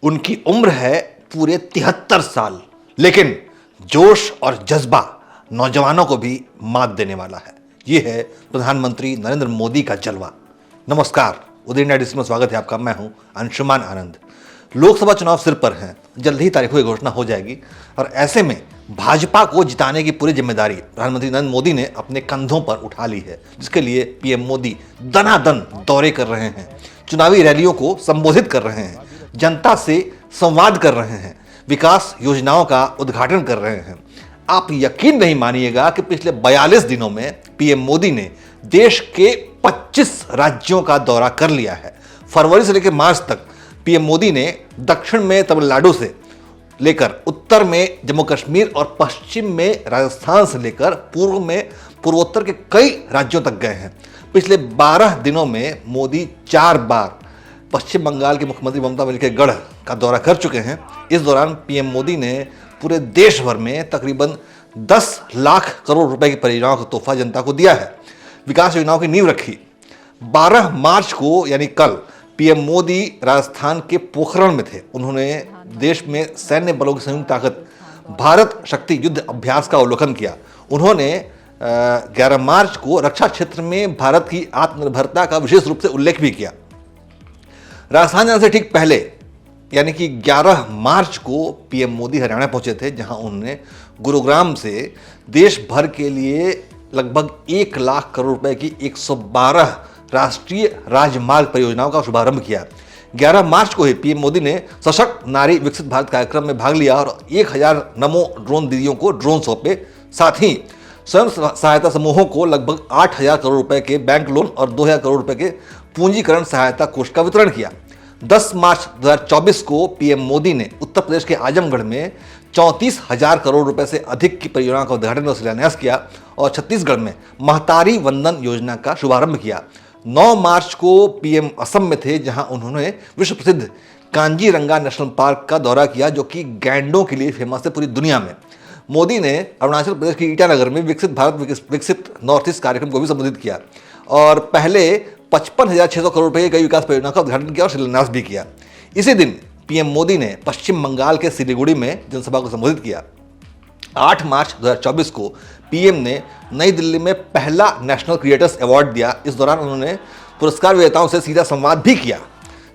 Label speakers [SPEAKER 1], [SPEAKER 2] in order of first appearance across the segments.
[SPEAKER 1] उनकी उम्र है पूरे 73 साल, लेकिन जोश और जज्बा नौजवानों को भी मात देने वाला है। ये है प्रधानमंत्री नरेंद्र मोदी का जलवा। नमस्कार, उदय इंडिया डिजिटल में स्वागत है आपका। मैं हूं अंशुमान आनंद। लोकसभा चुनाव सिर पर हैं, जल्द ही तारीखों की घोषणा हो जाएगी और ऐसे में भाजपा को जिताने की पूरी जिम्मेदारी प्रधानमंत्री नरेंद्र मोदी ने अपने कंधों पर उठा ली है, जिसके लिए पीएम मोदी दनादन दौरे कर रहे हैं, चुनावी रैलियों को संबोधित कर रहे हैं, जनता से संवाद कर रहे हैं, विकास योजनाओं का उद्घाटन कर रहे हैं। आप यकीन नहीं मानिएगा कि पिछले 42 दिनों में पीएम मोदी ने देश के 25 राज्यों का दौरा कर लिया है। फरवरी से लेकर मार्च तक पीएम मोदी ने दक्षिण में तमिलनाडु से लेकर उत्तर में जम्मू कश्मीर और पश्चिम में राजस्थान से लेकर पूर्व में पूर्वोत्तर के कई राज्यों तक गए हैं। पिछले 12 दिनों में मोदी 4 बार पश्चिम बंगाल के मुख्यमंत्री ममता बनर्जी के गढ़ का दौरा कर चुके हैं। इस दौरान पीएम मोदी ने पूरे देश भर में तकरीबन 10 लाख करोड़ रुपए की परियोजनाओं का तोहफा जनता को दिया है, विकास योजनाओं की नींव रखी। 12 मार्च को यानी कल पीएम मोदी राजस्थान के पोखरण में थे। उन्होंने देश में सैन्य बलों की संयुक्त ताकत भारत शक्ति युद्ध अभ्यास का अवलोकन किया। उन्होंने 11 मार्च को रक्षा क्षेत्र में भारत की आत्मनिर्भरता का विशेष रूप से उल्लेख भी किया। राजस्थान जाने से ठीक पहले यानी कि 11 मार्च को पीएम मोदी हरियाणा पहुंचे थे, जहां उन्होंने गुरुग्राम से देश भर के लिए लगभग 1 लाख करोड़ रुपए की 112 राष्ट्रीय राजमार्ग परियोजनाओं का शुभारंभ किया। 11 मार्च को ही पीएम मोदी ने सशक्त नारी विकसित भारत कार्यक्रम में भाग लिया और 1000 नमो ड्रोन दीदियों को ड्रोन सौंपे। साथ ही स्वयं सहायता समूहों को लगभग 8000 करोड़ रुपए के बैंक लोन और 2000 करोड़ रुपए के पूंजीकरण सहायता कोष का वितरण किया। 10 मार्च 2024 को पीएम मोदी ने उत्तर प्रदेश के आजमगढ़ में 34,000 करोड़ रुपए से अधिक की परियोजना का उद्घाटन और शिलान्यास किया और छत्तीसगढ़ में महतारी वंदन योजना का शुभारंभ किया। 9 मार्च को पीएम असम में थे, जहां उन्होंने विश्व प्रसिद्ध कांजीरंगा नेशनल पार्क का दौरा किया, जो कि गैंडों के लिए फेमस है पूरी दुनिया में। मोदी ने अरुणाचल प्रदेश के ईटानगर में विकसित भारत विकसित नॉर्थ ईस्ट कार्यक्रम को भी संबोधित किया और पहले 55,600 करोड़ रुपए की कई विकास परियोजनाओं का उद्घाटन किया और शिलान्यास भी किया। इसी दिन पीएम मोदी ने पश्चिम बंगाल के सिलीगुड़ी में जनसभा को संबोधित किया। 8 मार्च 2024 को पीएम ने नई दिल्ली में पहला नेशनल क्रिएटर्स अवार्ड दिया। इस दौरान उन्होंने पुरस्कार विजेताओं से सीधा संवाद भी किया।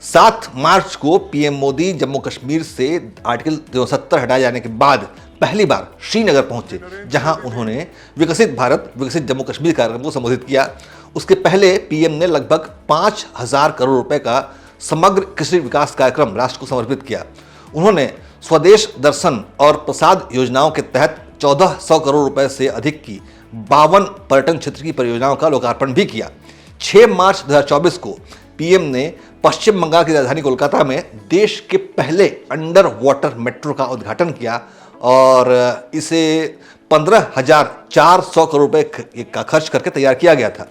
[SPEAKER 1] 7 मार्च को पीएम मोदी जम्मू कश्मीर से आर्टिकल 370 हटाए जाने के बाद पहली बार श्रीनगर पहुंचे, जहां उन्होंने विकसित भारत विकसित जम्मू कश्मीर कार्यक्रम को संबोधित किया। उसके पहले पीएम ने लगभग 5000 करोड़ रुपए का समग्र कृषि विकास कार्यक्रम राष्ट्र को समर्पित किया। उन्होंने स्वदेश दर्शन और प्रसाद योजनाओं के तहत 1400 करोड़ रुपए से अधिक की 52 पर्यटन क्षेत्र की परियोजनाओं का लोकार्पण भी किया। 6 मार्च 2024 को पीएम ने पश्चिम बंगाल की राजधानी कोलकाता में देश के पहले अंडर वाटर मेट्रो का उद्घाटन किया और इसे 15,400 करोड़ रुपए का खर्च करके तैयार किया गया था।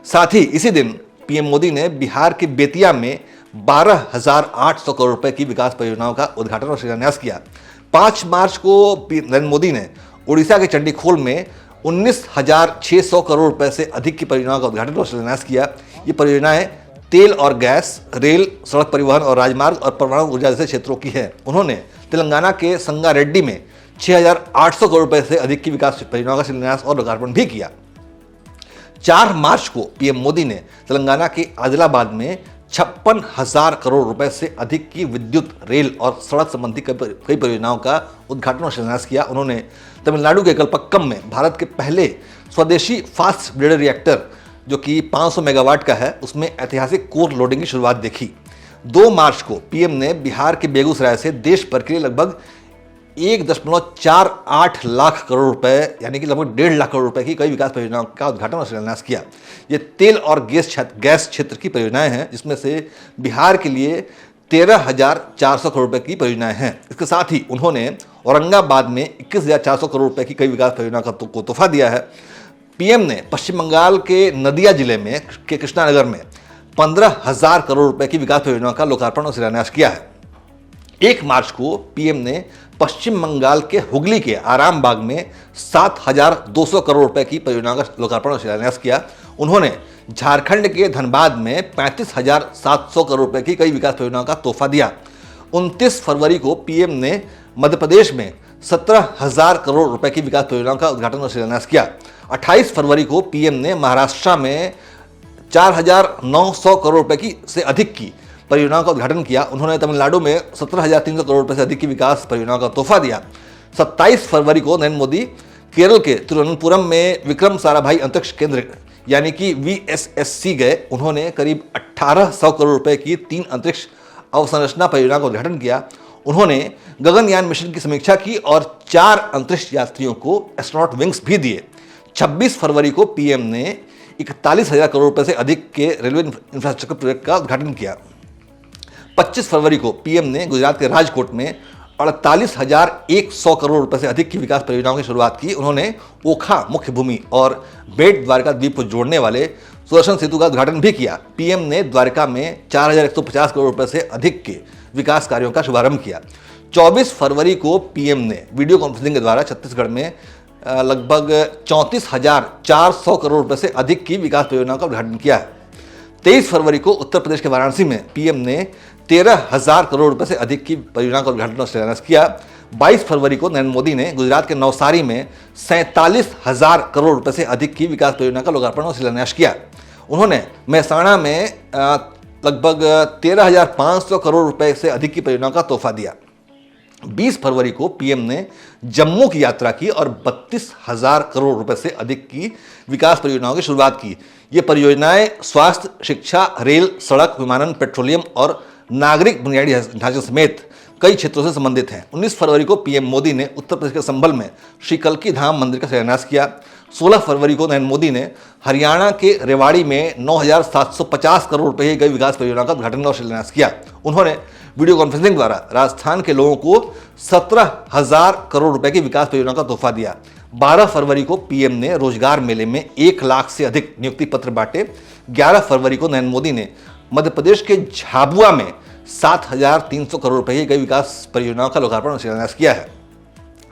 [SPEAKER 1] साथ ही इसी दिन पीएम मोदी ने बिहार के बेतिया में 12,800 करोड़ रुपए की विकास परियोजनाओं का उद्घाटन और शिलान्यास किया। 5 मार्च को नरेंद्र मोदी ने उड़ीसा के चंडीखोल में 19,600 करोड़ रुपए से अधिक की परियोजनाओं का उद्घाटन और शिलान्यास किया। ये परियोजनाएं तेल और गैस, रेल, सड़क परिवहन और राजमार्ग और परमाणु ऊर्जा जैसे क्षेत्रों की है। उन्होंने तेलंगाना के संगारेड्डी में 6,800 करोड़ रुपए से अधिक की विकास परियोजनाओं का शिलान्यास और लोकार्पण भी किया। 4 मार्च को पीएम मोदी ने तेलंगाना के आदिलाबाद में 56,000 करोड़ रुपए से अधिक की विद्युत, रेल और सड़क संबंधी कई परियोजनाओं का उद्घाटन और शिलान्यास किया। उन्होंने तमिलनाडु के कलपक्कम में भारत के पहले स्वदेशी फास्ट ब्रेडर रिएक्टर, जो कि 500 मेगावाट का है, उसमें ऐतिहासिक कोर लोडिंग की शुरुआत देखी। 2 मार्च को पीएम ने बिहार के बेगूसराय से देश भर के लिए लगभग 1.48 लाख करोड़ रुपए यानी कि लगभग 1.5 लाख करोड़ रुपए की कई विकास परियोजनाओं का उद्घाटन और शिलान्यास किया। ये तेल और गैस क्षेत्र की परियोजनाएं हैं, जिसमें से बिहार के लिए 13,400 करोड़ रुपए की परियोजनाएं हैं। इसके साथ ही उन्होंने औरंगाबाद में 21,400 करोड़ रुपए की कई विकास परियोजनाओं को तोहफा दिया है। पीएम ने पश्चिम बंगाल के नदिया जिले में के कृष्णानगर में 15,000 करोड़ रुपए की विकास परियोजनाओं का लोकार्पण और शिलान्यास किया है। 1 मार्च को पीएम ने पश्चिम बंगाल के हुगली के आरामबाग में 7,200 करोड़ रुपए की परियोजनाओं का लोकार्पण और शिलान्यास किया। उन्होंने झारखंड के धनबाद में 35,700 करोड़ रुपए की कई विकास परियोजनाओं का तोहफा दिया। 29 फरवरी को पीएम ने मध्य प्रदेश में 17,000 करोड़ रुपए की विकास परियोजनाओं का उद्घाटन और शिलान्यास किया। 28 फरवरी को पीएम ने महाराष्ट्र में 4,900 करोड़ रुपए की से अधिक की परियोजनाओं का उद्घाटन किया। उन्होंने तमिलनाडु में 17,300 करोड़ रुपए से अधिक की विकास परियोजनाओं का तोहफा दिया। 27 फरवरी को नरेंद्र मोदी केरल के तिरुवनंतपुरम में विक्रम साराभाई अंतरिक्ष केंद्र यानी कि VSSC गए। उन्होंने करीब 1,800 करोड़ रुपए की 3 अंतरिक्ष अवसंरचना परियोजनाओं का उद्घाटन किया। उन्होंने गगनयान मिशन की समीक्षा की और 4 अंतरिक्ष यात्रियों को एस्ट्रोनॉट विंग्स भी दिए। 26 फरवरी को पीएम ने 41,000 करोड़ रुपए से अधिक के रेलवे इंफ्रास्ट्रक्चर प्रोजेक्ट का उद्घाटन किया। 25 फरवरी को पीएम ने गुजरात के राजकोट में 48,100 करोड़ रुपए से अधिक की विकास परियोजनाओं की शुरुआत की। उन्होंने ओखा मुख्य भूमि और बेट द्वारका द्वीप को जोड़ने वाले सुदर्शन सेतु का उद्घाटन भी किया। पीएम ने द्वारका में 4,150 करोड़ रुपए से अधिक के विकास कार्यों का शुभारंभ किया। 24 फरवरी को पीएम ने वीडियो कॉन्फ्रेंसिंग के द्वारा छत्तीसगढ़ में लगभग 34,400 करोड़ रुपए से अधिक की विकास परियोजनाओं का उद्घाटन किया। 23 फरवरी को उत्तर प्रदेश के वाराणसी में पीएम ने 13,000 करोड़ रुपए से अधिक की परियोजना का उद्घाटन और शिलान्यास किया। 22 फरवरी को नरेंद्र मोदी ने गुजरात के नवसारी में 47,000 करोड़ रुपए से अधिक की विकास परियोजना का लोकार्पण और शिलान्यास किया। उन्होंने मेहसाणा में लगभग 13,500 करोड़ रुपए से अधिक की परियोजनाओं का तोहफा दिया। 20 फरवरी को पीएम ने जम्मू की यात्रा की और 32,000 करोड़ रुपए से अधिक की विकास परियोजनाओं की शुरुआत की। ये परियोजनाएं स्वास्थ्य, शिक्षा, रेल, सड़क, विमानन, पेट्रोलियम और नागरिक बुनियादी ढांचे समेत कई क्षेत्रों से संबंधित हैं। 19 फरवरी को पीएम मोदी ने उत्तर प्रदेश के संभल में श्री कल्की धाम मंदिर का शिलान्यास किया। 16 फरवरी को नरेंद्र मोदी ने हरियाणा के रेवाड़ी में 9,750 करोड़ रुपए की गई विकास परियोजना का उद्घाटन और शिलान्यास किया। उन्होंने वीडियो कॉन्फ्रेंसिंग द्वारा राजस्थान के लोगों को 17,000 करोड़ रुपए की विकास परियोजना का तोहफा दिया। 12 फरवरी को पीएम ने रोजगार मेले में 1 लाख से अधिक नियुक्ति पत्र बांटे। 11 फरवरी को नरेंद्र मोदी ने मध्य प्रदेश के झाबुआ में 7,300 करोड़ रुपए की गई विकास परियोजनाओं का लोकार्पण और शिलान्यास किया है।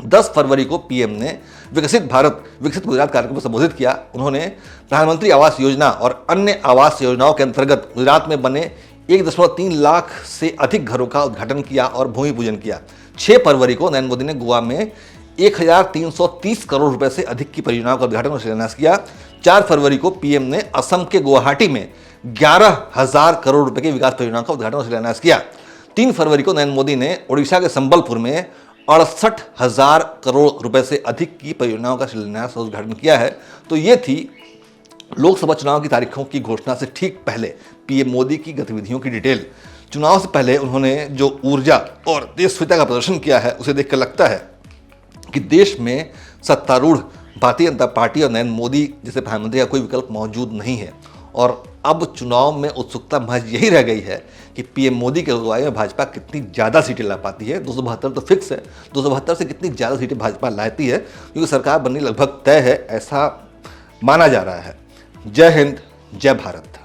[SPEAKER 1] 10 फरवरी को पीएम ने विकसित भारत विकसित गुजरात कार्यक्रम को संबोधित किया। उन्होंने प्रधानमंत्री आवास योजना और अन्य आवास योजनाओं के अंतर्गत गुजरात में बने 1.3 लाख से अधिक घरों का उद्घाटन किया और भूमि पूजन किया। 6 फरवरी को नरेंद्र मोदी ने गोवा में 1,330 करोड़ रुपए से अधिक की परियोजनाओं का उद्घाटन और शिलान्यास किया। 4 फरवरी को पीएम ने असम के गुवाहाटी में 11,000 करोड़ रुपए की विकास परियोजनाओं का उद्घाटन और शिलान्यास किया। 3 फरवरी को नरेंद्र मोदी ने ओडिशा के संबलपुर में 68,000 करोड़ रुपए से अधिक की परियोजनाओं का शिलान्यास और उद्घाटन किया है। तो ये थी लोकसभा चुनाव की तारीखों की घोषणा से ठीक पहले पीएम मोदी की गतिविधियों की डिटेल। चुनाव से पहले उन्होंने जो ऊर्जा और देशप्रियता का प्रदर्शन किया है उसे देखकर लगता है कि देश में सत्तारूढ़ भारतीय जनता पार्टी और नरेंद्र मोदी जैसे प्रधानमंत्री का कोई विकल्प मौजूद नहीं है। और अब चुनाव में उत्सुकता महज यही रह गई है कि पीएम मोदी के अगुवाई में भाजपा कितनी ज़्यादा सीटें ला पाती है। 272 तो फिक्स है, 272 से कितनी ज़्यादा सीटें भाजपा लाती है, क्योंकि सरकार बननी लगभग तय है, ऐसा माना जा रहा है। जय हिंद, जय भारत।